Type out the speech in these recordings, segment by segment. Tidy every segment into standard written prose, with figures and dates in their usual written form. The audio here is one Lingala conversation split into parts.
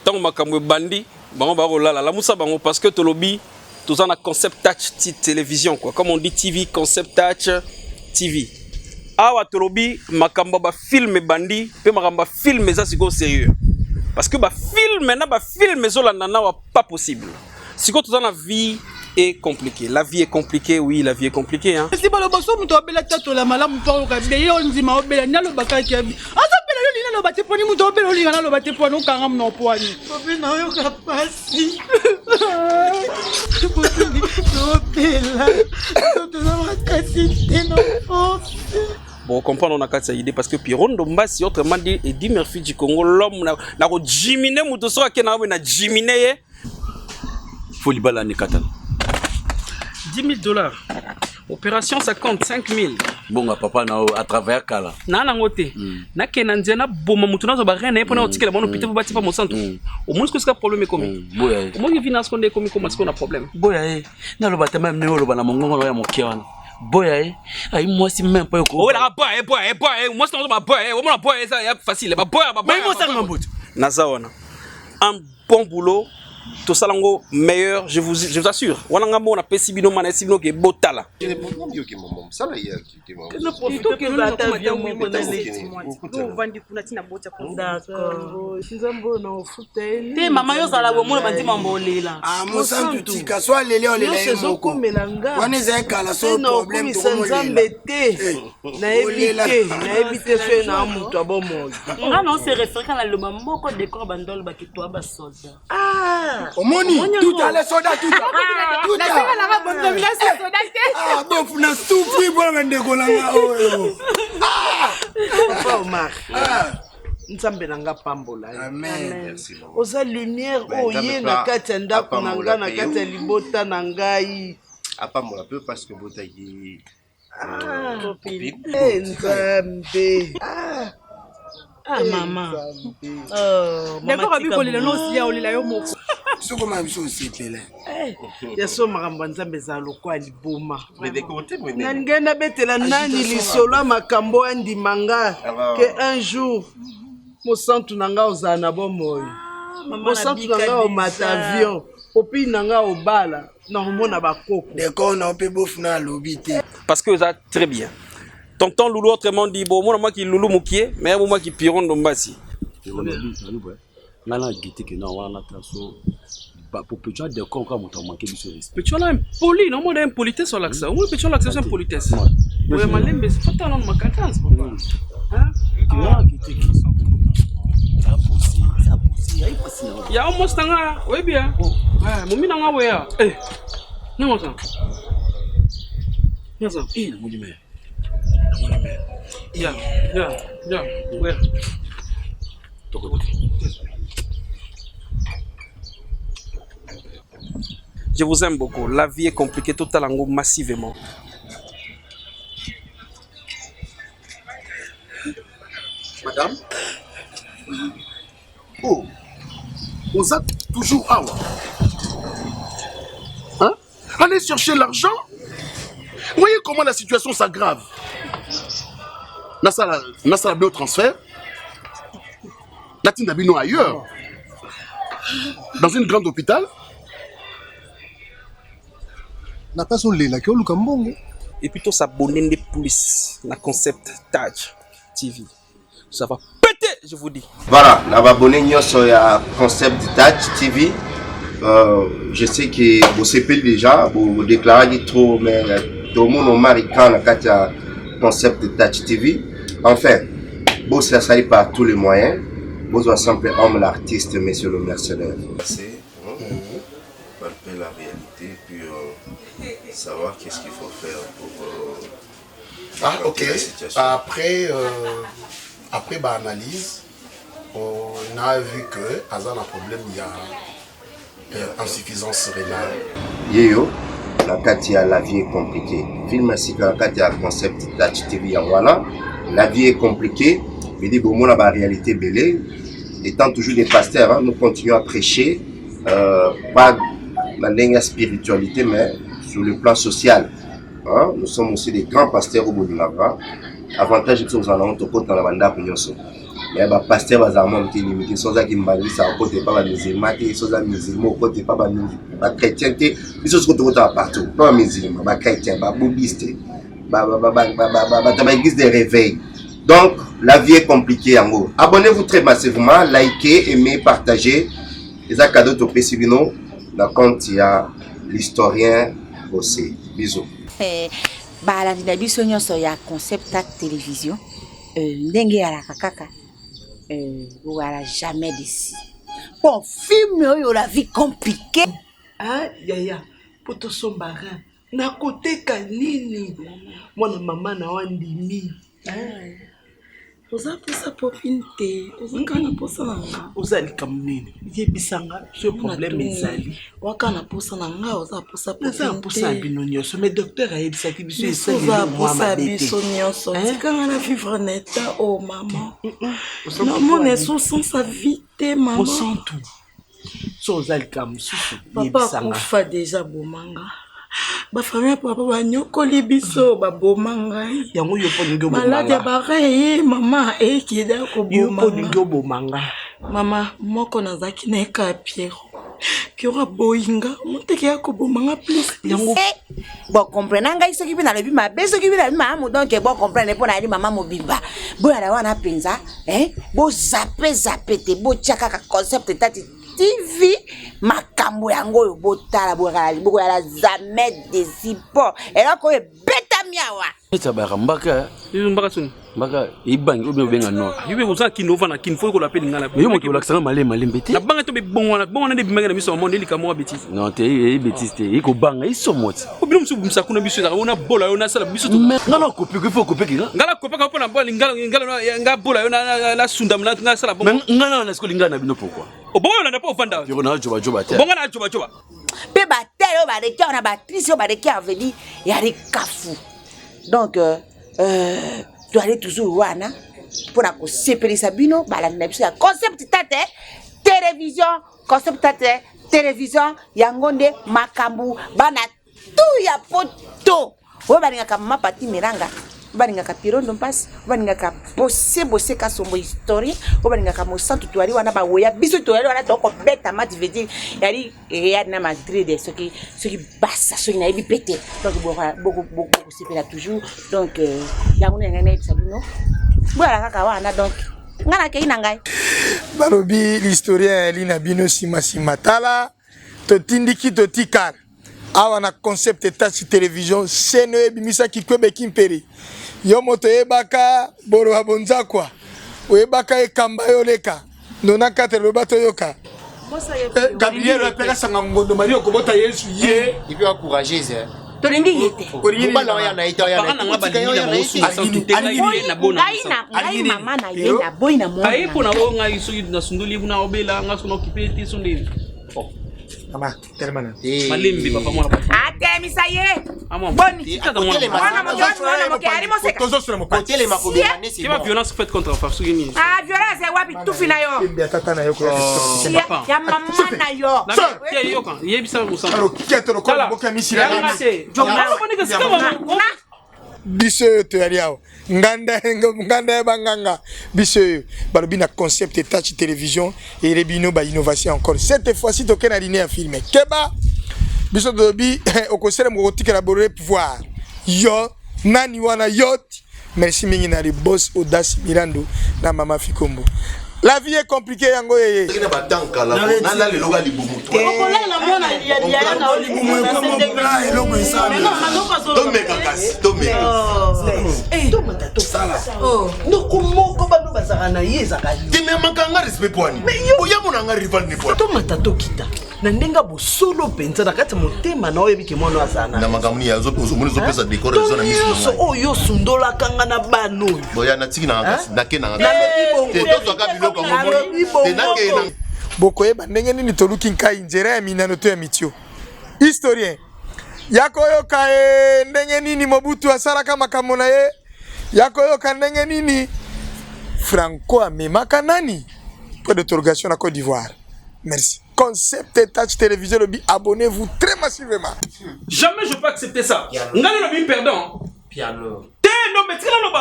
tant makamwe bandi bango ba rolala la musa bango parce que to lobby tous en a concept touch télévision quoi, comme on dit TV concept touch TV. Awa to lobby makambo ba film bandi pe makamba film ça c'est sérieux parce que ba film na ba film ezolanda na wa pas possible. Si quand tous en a vie est compliquée. La vie est compliquée, oui, la vie est compliquée. Hein. Si le bosso muto bela tato la mala muto ka be yo nzima obela nyalo bakaki abi. Asa bela yo lina lo bate poni muto bela lina na lo bate poni kanga mno poani. Bobi na yo ka pasi. Bobi no bela. Toto na makasi teno force. Bon, comprendre on a quatre idées parce que Piron Dombasi autrement dit Eddie Murphy du Congo l'homme na ko jiminer muto so ke na jiminer Folie bala ne katan. $10,000. Opération ça compte 5,000. Bon papa na à travers kala. Na ngote. Na kenandia na boma mutu na zo ba rene pour na otikela mono pite bati pa mo centre. Au moins que ce problème comme. Boya. Au moins que finance qu'on est comme est-ce qu'on a problème. Boya na lo bata même ne lo bana mongongo ya mokiana. Boya ay moi si même pas ko. Oh la boya moi c'est ma boya. Moi la boya ça y facile. Ba boya. Mais moi ça m'embute. Nazaona. Un bon boulot. Tout ça lango meilleur, je vous assure. Wananga mo na pesibino mana sibino ke botala. Je ne peux pas dire que mon ça là hier qui était mon. Ne profite que la avion mo no vandi kuna tina bota pour d'accord. Sinzambo na ofuteli. Te mama yo sala bo mo bandi mambolela. Ah mo santu tika so lele on lele moko. Wana ezekala so problème to mo lele. Na éviter fait na muto abomo. Nga non c'est référent à le moko décor bandol ba ki to ba soldat. Ah Omoni tout à la soda tout. Na sala na ba domination soda te. Ah bon funa souffrir pour vendre kolanga oyo. Papa Omar. Nzambe nanga pambola. Amen. Merci. Oza lumière oye na kati ya ndako na nga na kati ya libota na ngai. Apambola peu parce que botaki Copine. Nzambe. Ah maman. D'accord abi kolela no si ya olela yo moko. Soko ma biso sepele. Ya so makambo Nzambe za lokwa liboma. mais de côté moi. Na ngena betela nani lisolo makambo andi manga que un jour mo santu nanga ozana bomoyo. Mo santu nanga o matavion. Opi nanga o bala na homona bakoko. D'accord na ope bofuna lobité. Parce que ça très bien. Tonton Loulou autrement dit bon moi qui Loulou Moukié mais moi qui Piron Dombasi. Ngana gite ke na wana taso ba population de kon ka moto manquer du service. Petit on a impoli non moi d'impolitesse sur l'accès. Moi petit on l'accès c'est impolitesse. Ouais malembe c'est pas talent makakaz. Hein? Ngana gite ke ça possible. Ay possible. Ya almost tanga oui bien. Mumi nanga weya. Non ça. Non ça. Mon numéro. Yeah. Ouais. Je vous aime beaucoup. La vie est compliquée, tout à l'angle massivement. Madame. Oh. On a toujours à hein? Allez chercher l'argent. Voyez comment la situation s'aggrave. Nasa la transfert. Natine Dabino ailleurs. Dans une grande hôpital. Et plutôt s'abonner de plus na concept Touch TV. Ça va péter, je vous dis. Voilà, on va abonner sur le concept Touch TV. Je sais que vous savez déjà, vous déclarez trop, mais tout le monde a marqué le concept Touch TV. Enfin, bon, ça s'arrive par tous les moyens. Vous êtes simple homme, l'artiste, monsieur le mercenaire. C'est palper la réalité, puis savoir qu'est-ce qu'il faut faire pour ok. la situation. Après analyse, on a vu que Azan a un problème, il y a insuffisance rénale. Yo, la vie est compliquée. Film ainsi que la concept Touch TV, voilà. La vie est compliquée. Mais dit bon, la réalité belle. Étant toujours des pasteurs, hein, nous continuons à prêcher, pas dans la spiritualité, mais sur le plan social. Hein. Nous sommes aussi des grands pasteurs au bout de la bras. Avantage que nous allons te compte dans la bande. mais ba pasteur bazama mti limité sans qui mbali ça côté pas ba musulman et sans musulman côté pas ba chrétien té biso ce côté partout pas musulman ba chrétien ba bouddhiste ba église de réveil. Donc la vie est compliquée en gros. Abonnez-vous très massivement, likez, aimez, partagez. Les cadeaux au Pessibino, dans compte il y a l'historien Bossé. Bisous. Balandi na biso nyonso ya concept ta télévision ndenge ya la kaka voilà jamais d'ici. Bon film yo la vie compliquée. Ah yaya poto sombara na côté kanini mwana mama na wandimi. Oza posa popinte, oza kana posa nanga. Ozali kamnini. Yebisanga ce problème ezali. Wakana posa nanga, oza posa popinte. Oza posa bino nyonso, mais docteur a yebisa ki biso esali posa biso nyonso. Tikanga na vivre en état oh maman. Non mon eso sans sa vie te maman. On sent tout. So ozali kam susu yebisanga. Papa kufa déjà bomanga. Ba famille papa ba nyokoli biso ba bomanga yango yo poningo bomanga malade bare mama ekida ko bomanga mama moko nazaki na ka Pierre Piero boyinga muteke ya ko bomanga plus yango bo comprendre ngai soki bina lebi mabe soki bina mamu donc bo comprendre pour na ali mama mobimba bo ya wana penza bo zappe te bo chaka ka concept tati TV makambo yango yo botala boko ya la jamais desipo era ko beta miawa eta barambaka mbaka suni mbaka ibangi obi obenga no yibe uza kinova na kinfo ko lapeli ngala yo moto lakisanga malema mbete na banga to be bongo na de bimanga na miso monde lika mo bêtise non te bêtise te iko banga isomoti obino musu bumsa kuna biso za ona bola yo na sala biso to ngala kopi ko faut kopi kinga ngala kopi ka pona bola ngala nga bola yo na sunda na sala bongo ngala na sko lingana bino pourquoi oboyo na po vanda yo na joba te bongo na joba pe batelo ba reki na batrice ba reki aveli ya rikafu donc tu aller toujours wana pour na ko sepelisa bino balandi na biso ya concept tate télévision concept tate télévision yangonde makambu bana tout ya poto o balinga ka mama pati miranga balinga ka pirondo mpasi balinga ka bosse ka sombo historien o balinga ka mosantu tuari wana ba woya biso tuari wana to ko beta mati veut dire yali real na Madrid soki bassa soki na yebi pété donc beaucoup sepela toujours donc yango ngana ebisabino voilà kaka wana donc ngana ke inangai balobi l'historien Elina bino sima tala to tindiki to tikar awa na concept touch télévision seno ebimisa kikwebe kimperi yo moto ebaka boro abonza kwa oyebaka ekamba yoleka nona kate lobato yoka Gabriel apela sanga ngondo Mario kobota Yesu ye il peut encourager ça tolingi yete bana ya na ita ya na mama na ye na boy na mwana ai pona o ngai so na sunduli buna obela ngaso no kipeti sundeli mama termana malembe papa mwana atemisa ye boni mwana moke ali moseka tozosula mo hôtel makobela nesi c'est pas violence faite contre la femme sugini violence wapi tufina yo mbia tata na yo ko ya mama na yo ya yo kan yebisa musa alors kietoro ko boka misira biso to yaliao nganda banganga biso balobi na concept touch télévision et rebino ba innovation encore cette fois-ci to kena liné à filmer keba biso dobi au conseil mo kotikela boré pouvoir yo nani wana yot merci mingi na boss audace Mirando na mama Fikombo. La vie est compliquée yango yeye. Ina batanka la na le loga libumu. Okola na mona ya na libumu na sende. Elongo isana. To meka kasi, to meka. to matato sala no komoko bano bazaka na yeza ka Teme makanga respect poani. Oya mona nga rival ne poani. to matato kita na ndenga bosolo penza na kati motema na oyebi ke mono azana Na makamuni ya zo pesa décor zo na miso. so oyo sundola kanga na bano Boya na tiki na ngasi, na ke na ngasi. na Te to ka biloko mo. Te na ke na. Bokoyeba ndenge nini toluki nkai njera ya minano to ya mitio historien yakoyoka ndenge nini Mobutu asalaka makambo na ye yakoyoka ndenge nini Franco amemaka nani point d'interrogation na Côte d'Ivoire. Merci. Concept touch télévision le abonnez-vous très massivement. Jamais je peux accepter ça. Ngalo na bi perdant. piano Te no mais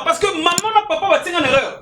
parce que maman na papa va tenir en erreur.